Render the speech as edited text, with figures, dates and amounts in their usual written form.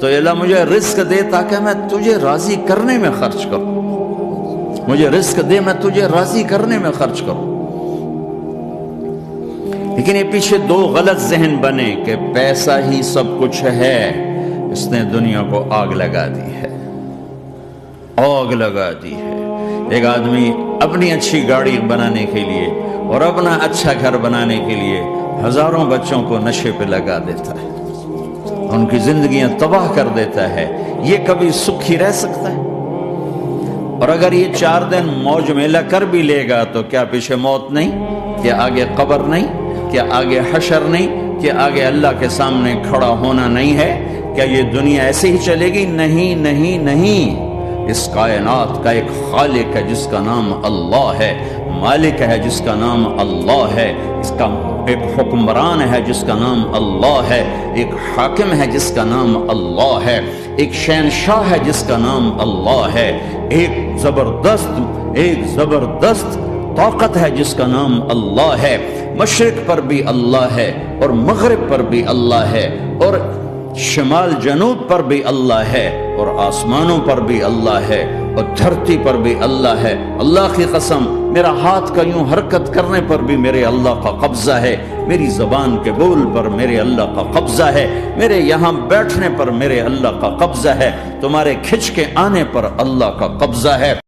تو اللہ مجھے رزق دے تاکہ میں تجھے راضی کرنے میں خرچ کروں، مجھے رزق دے میں تجھے راضی کرنے میں خرچ کروں۔ لیکن یہ پیچھے دو غلط ذہن بنے کہ پیسہ ہی سب کچھ ہے، اس نے دنیا کو آگ لگا دی ہے، آگ لگا دی ہے۔ ایک آدمی اپنی اچھی گاڑی بنانے کے لیے اور اپنا اچھا گھر بنانے کے لیے ہزاروں بچوں کو نشے پہ لگا دیتا ہے، ان کی زندگیاں تباہ کر دیتا ہے۔ یہ کبھی سکھی رہ سکتا ہے؟ اور اگر یہ 4 دن موج میلہ کر بھی لے گا تو کیا پیچھے موت نہیں؟ کیا آگے قبر نہیں؟ کیا آگے حشر نہیں؟ کیا آگے اللہ کے سامنے کھڑا ہونا نہیں ہے؟ کیا یہ دنیا ایسے ہی چلے گی؟ نہیں نہیں نہیں، اس کائنات کا ایک خالق ہے جس کا نام اللہ ہے، مالک ہے جس کا نام اللہ ہے، اس کا ایک حکمران ہے جس کا نام اللہ ہے، ایک حاکم ہے جس کا نام اللہ ہے، ایک شہنشاہ ہے جس کا نام اللہ ہے، ایک زبردست طاقت ہے جس کا نام اللہ ہے۔ مشرق پر بھی اللہ ہے اور مغرب پر بھی اللہ ہے اور شمال جنوب پر بھی اللہ ہے اور آسمانوں پر بھی اللہ ہے اور دھرتی پر بھی اللہ ہے۔ اللہ کی قسم، میرا ہاتھ کا یوں حرکت کرنے پر بھی میرے اللہ کا قبضہ ہے، میری زبان کے بول پر میرے اللہ کا قبضہ ہے، میرے یہاں بیٹھنے پر میرے اللہ کا قبضہ ہے، تمہارے کھچ کے آنے پر اللہ کا قبضہ ہے۔